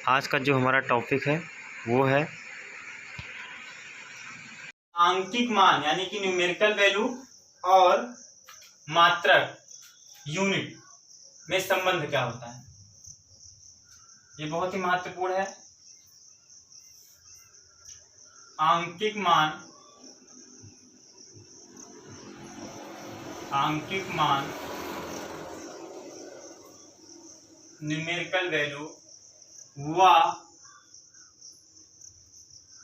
आज का जो हमारा टॉपिक है वो है आंकिक मान यानी कि न्यूमेरिकल वैल्यू और मात्रक यूनिट में संबंध क्या होता है। ये बहुत ही महत्वपूर्ण है। आंकिक मान न्यूमेरिकल वैल्यू व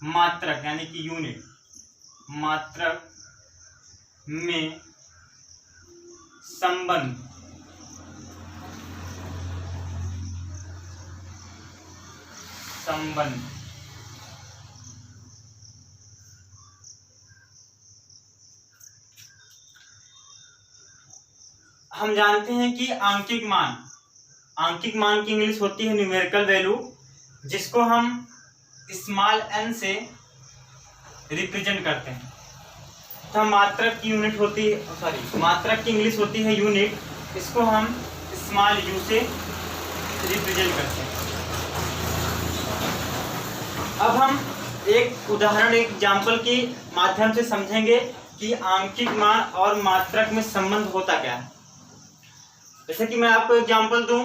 मात्रक यानी कि यूनिट मात्रक में संबंध हम जानते हैं कि आंकिक मान की इंग्लिश होती है न्यूमेरिकल वैल्यू, जिसको हम स्मॉल n से रिप्रेजेंट करते हैं। तो मात्रक की यूनिट होती है मात्रक की इंग्लिश होती है यूनिट, इसको हम स्मॉल u से रिप्रेजेंट करते हैं। अब हम एक उदाहरण एक एग्जाम्पल के माध्यम से समझेंगे कि आंकिक मान और मात्रक में संबंध होता क्या है। जैसे कि मैं आपको एग्जाम्पल दूं,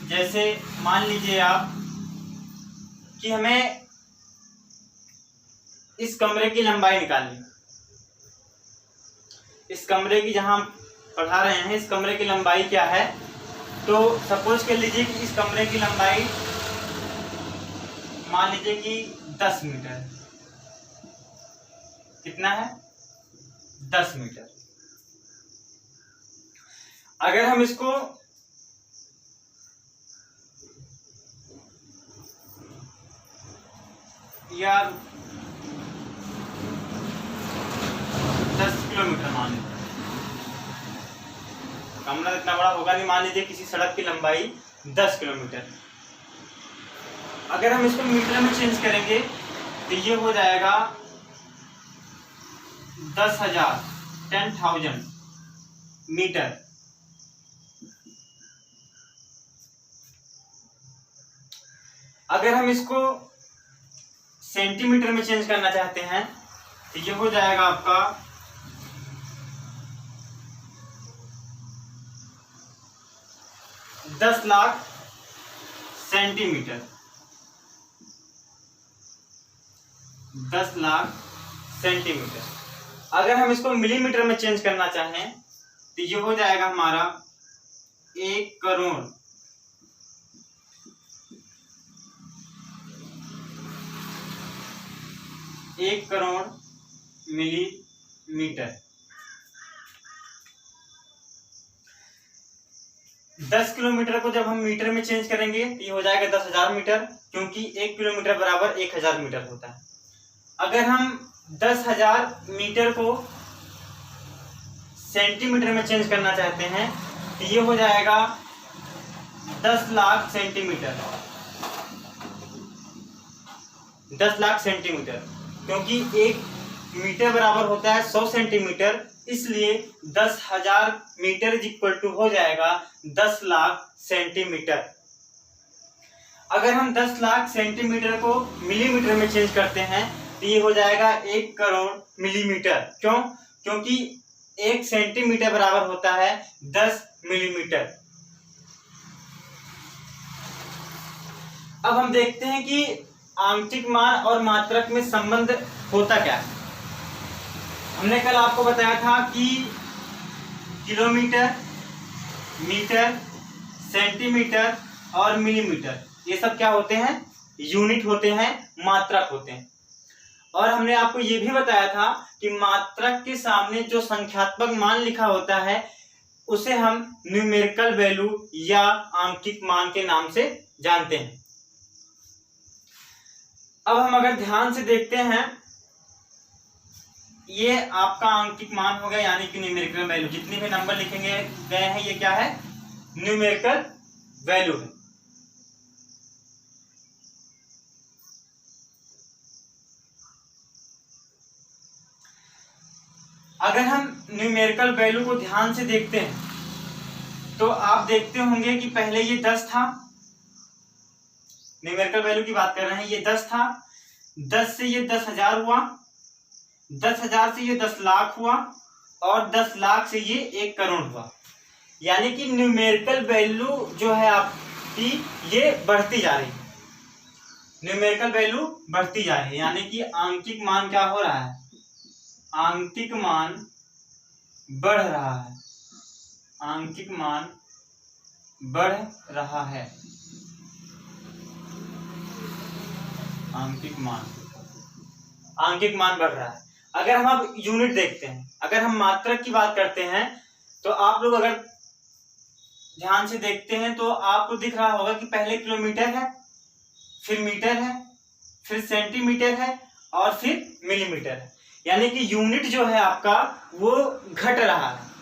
जैसे मान लीजिए आप कि हमें इस कमरे की लंबाई निकालनी, इस कमरे की जहां हम पढ़ा रहे हैं इस कमरे की लंबाई क्या है। तो सपोज कर लीजिए कि इस कमरे की लंबाई मान लीजिए कि 10 मीटर। कितना है? 10 मीटर। अगर हम इसको या 10 किलोमीटर मान लीजिए, कमरा इतना बड़ा होगा नहीं, मान लीजिए किसी सड़क की लंबाई 10 किलोमीटर। अगर हम इसको मीटर में चेंज करेंगे तो ये हो जाएगा 10,000 मीटर। अगर हम इसको सेंटीमीटर में चेंज करना चाहते हैं तो ये हो जाएगा आपका 10 लाख सेंटीमीटर। 10 लाख सेंटीमीटर। अगर हम इसको मिलीमीटर में चेंज करना चाहें तो ये हो जाएगा हमारा 1 करोड़ मिलीमीटर। 10 किलोमीटर को जब हम मीटर में चेंज करेंगे तो ये हो जाएगा 10,000 मीटर, क्योंकि 1 किलोमीटर बराबर 1,000 मीटर होता है। अगर हम 10,000 मीटर को सेंटीमीटर में चेंज करना चाहते हैं तो ये हो जाएगा 10 लाख सेंटीमीटर। 10 लाख सेंटीमीटर, क्योंकि 1 मीटर बराबर होता है 100 सेंटीमीटर, इसलिए 10,000 मीटर इज इक्वल टू हो जाएगा 10 लाख सेंटीमीटर। अगर हम 10 लाख सेंटीमीटर को मिलीमीटर में चेंज करते हैं तो ये हो जाएगा 1 करोड़ मिलीमीटर। क्यों? क्योंकि 1 सेंटीमीटर बराबर होता है 10 मिलीमीटर। अब हम देखते हैं कि आंशिक मान और मात्रक में संबंध होता क्या है। हमने कल आपको बताया था कि किलोमीटर, मीटर, सेंटीमीटर और मिलीमीटर ये सब क्या होते हैं? यूनिट होते हैं, मात्रक होते हैं। और हमने आपको ये भी बताया था कि मात्रक के सामने जो संख्यात्मक मान लिखा होता है उसे हम न्यूमेरिकल वैल्यू या आंकिक मान के नाम से जानते हैं। अब हम अगर ध्यान से देखते हैं, ये आपका आंकिक मान हो गया यानी कि न्यूमेरिकल वैल्यू। जितने भी नंबर लिखेंगे गए हैं ये क्या है? न्यूमेरिकल वैल्यू है। अगर हम न्यूमेरिकल वैल्यू को ध्यान से देखते हैं तो आप देखते होंगे कि पहले ये 10 था, न्यूमेरिकल वैल्यू की बात कर रहे हैं, ये 10 था, 10 से ये 10,000 हुआ, 10,000 से ये 10 लाख हुआ, और 10 लाख से ये 1 करोड़ हुआ। यानी कि न्यूमेरिकल वैल्यू जो है आपकी ये बढ़ती जा रही है, न्यूमेरिकल वैल्यू बढ़ती जा रही है, यानी कि आंकिक मान क्या हो रहा है, आंकिक मान बढ़ रहा है, आंकिक मान बढ़ रहा है, आंकिक मान बढ़ रहा है। अगर हम अब यूनिट देखते हैं, अगर हम मात्रक की बात करते हैं, तो आप लोग अगर ध्यान से देखते हैं तो आपको दिख रहा होगा कि पहले किलोमीटर है, फिर मीटर है, फिर सेंटीमीटर है, और फिर मिलीमीटर है। यानी कि यूनिट जो है आपका वो घट रहा है।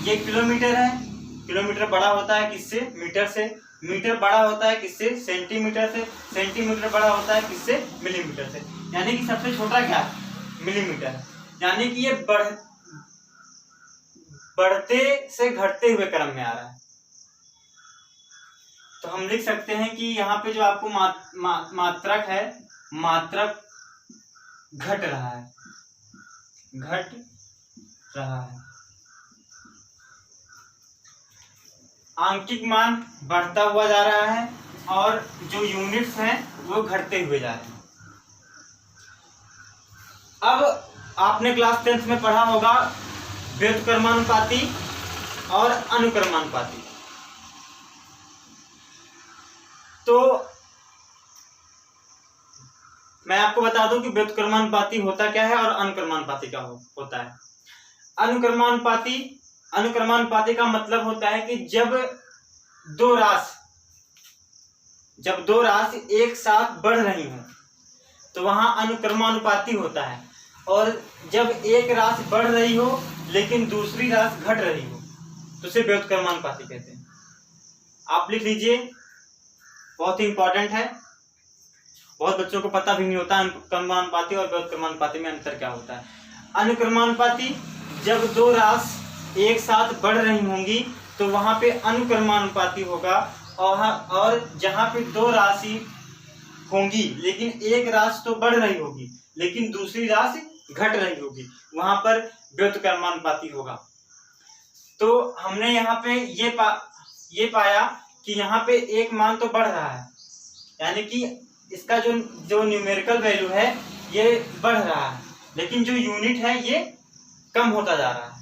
ये किलोमीटर है, किलोमीटर बड़ा होता है किससे, मीटर से, मीटर बड़ा होता है किससे, सेंटीमीटर से, सेंटीमीटर बड़ा होता है किससे, मिलीमीटर से। यानी कि सबसे छोटा क्या है, मिलीमीटर है। यानी कि ये बढ़ते से घटते हुए क्रम में आ रहा है। तो हम लिख सकते हैं कि यहाँ पे जो आपको मात्रक है, मात्रक घट रहा है, घट रहा है। आंकिक मान बढ़ता हुआ जा रहा है और जो यूनिट्स हैं वो घटते हुए जा रहे हैं। अब आपने क्लास 10th में पढ़ा होगा व्युत्क्रमानुपाती और अनुक्रमानुपाती। तो मैं आपको बता दूं कि व्युत्क्रमानुपाती होता क्या है और अनुक्रमानुपाती क्या होता है। अनुक्रमानुपाती का मतलब होता है कि जब दो राशि एक साथ बढ़ रही हो तो वहां अनुक्रमानुपाती होता है, और जब एक राशि बढ़ रही हो लेकिन दूसरी राशि घट रही हो तो उसे व्युत्क्रमानुपाती कहते हैं। आप लिख लीजिए, बहुत ही इंपॉर्टेंट है, बहुत बच्चों को पता भी नहीं होता अनुक्रमानुपाती और व्युत्क्रमानुपाती में अंतर क्या होता है। अनुक्रमानुपाती जब दो राशि एक साथ बढ़ रही होंगी तो वहां पे अनुक्रमानुपाती होगा, और जहां पे दो राशि होंगी लेकिन एक राशि तो बढ़ रही होगी लेकिन दूसरी राशि घट रही होगी, वहां पर व्युत्क्रमानुपाती होगा। तो हमने यहाँ पे ये पाया कि यहाँ पे एक मान तो बढ़ रहा है, यानी कि इसका जो न्यूमेरिकल वैल्यू है ये बढ़ रहा है, लेकिन जो यूनिट है ये कम होता जा रहा है।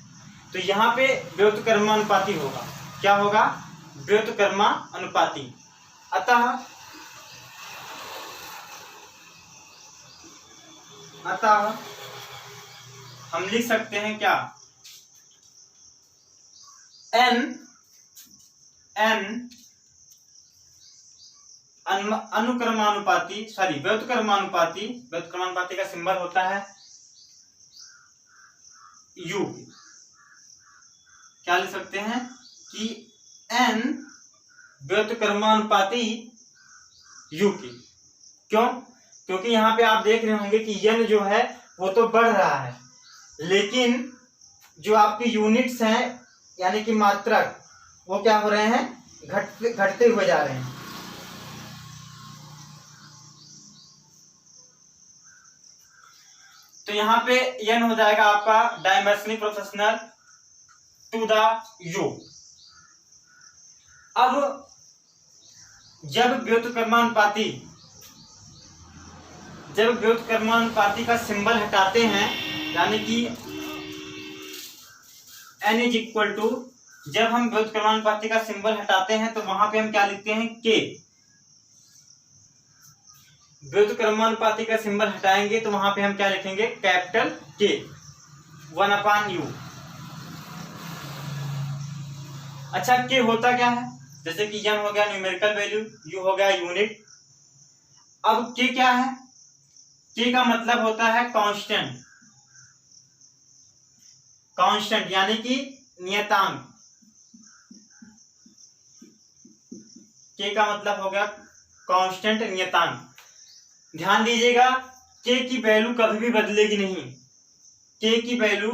तो यहाँ पे व्युत्क्रमानुपाती होगा। क्या होगा, व्युत्क्रमानुपाती। अतः हम लिख सकते हैं क्या, n व्युत्क्रमानुपाती का सिंबल होता है u। क्या लिख सकते हैं कि n व्युत्क्रमानुपाती u की। क्यों, क्योंकि यहाँ पे आप देख रहे होंगे कि n जो है वो तो बढ़ रहा है, लेकिन जो आपकी यूनिट्स हैं यानी कि मात्रक वो क्या हो रहे हैं, घटते हुए जा रहे हैं। तो यहाँ पे n हो जाएगा आपका dimensionally proportional to the u। अब जब व्युत्क्रमानुपाती का सिंबल हटाते हैं, यानी कि n इज इक्वल टू, जब हम व्युत्क्रमानुपाती का सिंबल हटाते हैं तो वहां पे हम क्या लिखते हैं, k। व्युत्क्रमानुपाती का सिंबल हटाएंगे तो वहां पे हम क्या लिखेंगे, कैपिटल K 1/u। अच्छा, K होता क्या है, जैसे कि n हो गया न्यूमेरिकल वैल्यू, u हो गया यूनिट। अब K क्या है, K का मतलब होता है कांस्टेंट यानी कि नियतांक। K का मतलब हो गया कांस्टेंट, नियतांक। ध्यान दीजिएगा, K की वैल्यू कभी भी बदलेगी नहीं, K की वैल्यू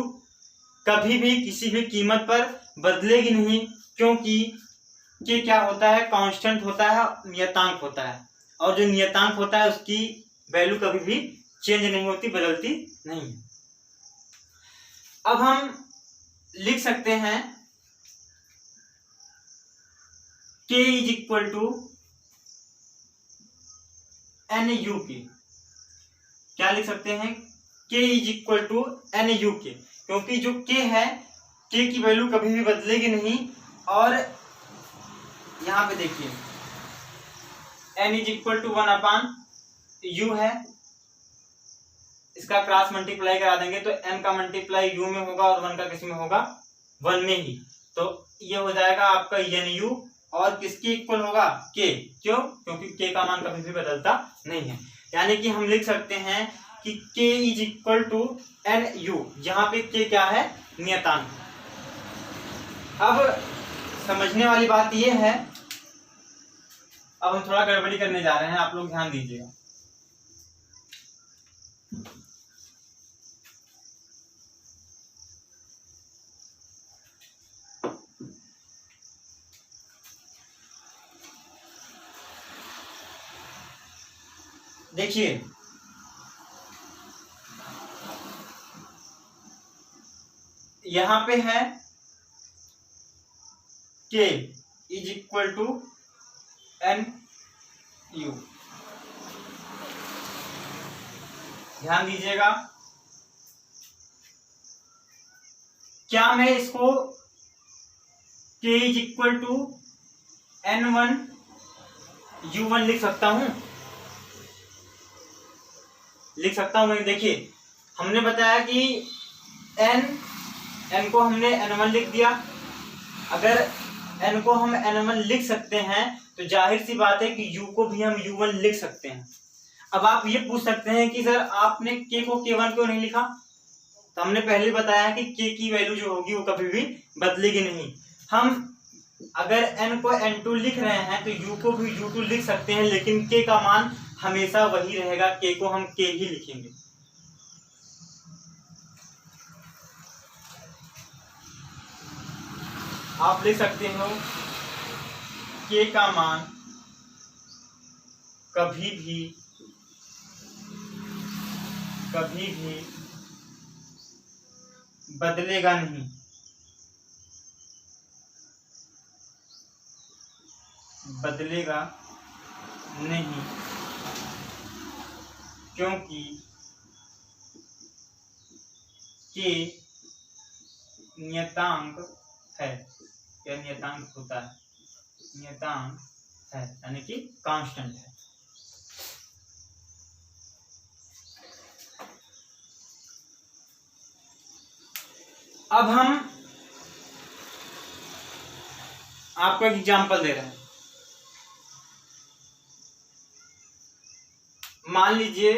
कभी भी किसी भी कीमत पर बदलेगी नहीं, क्योंकि के क्या होता है, कांस्टेंट होता है, नियतांक होता है, और जो नियतांक होता है उसकी वैल्यू कभी भी चेंज नहीं होती, बदलती नहीं है। अब हम लिख सकते हैं K is equal to N U के। क्या लिख सकते हैं, K is equal to N U के, क्योंकि जो K है, K की वैल्यू कभी भी बदलेगी नहीं। और यहां पे देखिए n is equal to 1/u है, इसका क्रॉस मल्टीप्लाई करा देंगे तो n का मल्टीप्लाई u में होगा और 1 का किस में होगा, 1 में ही। तो ये हो जाएगा आपका nu, और किसके इक्वल होगा, k। क्यों, क्योंकि k का मान कभी भी बदलता नहीं है। यानी कि हम लिख सकते हैं कि k is equal to N U, जहां पे k क्या है, नियतांक। अब समझने वाली बात यह है, अब हम थोड़ा गड़बड़ी करने जा रहे हैं, आप लोग ध्यान दीजिएगा। देखिए यहां पे है k is equal to N U, ध्यान दीजिएगा। क्या मैं इसको k is equal to n1 u1 लिख सकता हूं, लिख सकता हूं। देखिए हमने बताया कि n को हमने n1 लिख दिया। अगर n को हम n1 लिख सकते हैं तो जाहिर सी बात है कि u को भी हम u1 लिख सकते हैं। अब आप ये पूछ सकते हैं कि सर आपने k को k1 क्यों नहीं लिखा, तो हमने पहले बताया कि k की वैल्यू जो होगी वो कभी भी बदलेगी नहीं। हम अगर n को n2 लिख रहे हैं तो u को भी u2 लिख सकते हैं, लेकिन k का मान हमेशा वही रहेगा, k को हम k ही लिखेंगे। आप लिख सकते हो k का मान कभी भी बदलेगा नहीं, बदलेगा नहीं, क्योंकि k नियतांक है, या नियतांक होता है, नियतांक है यानी कि कांस्टेंट है। अब हम आपको एक एग्जांपल दे रहे हैं। मान लीजिए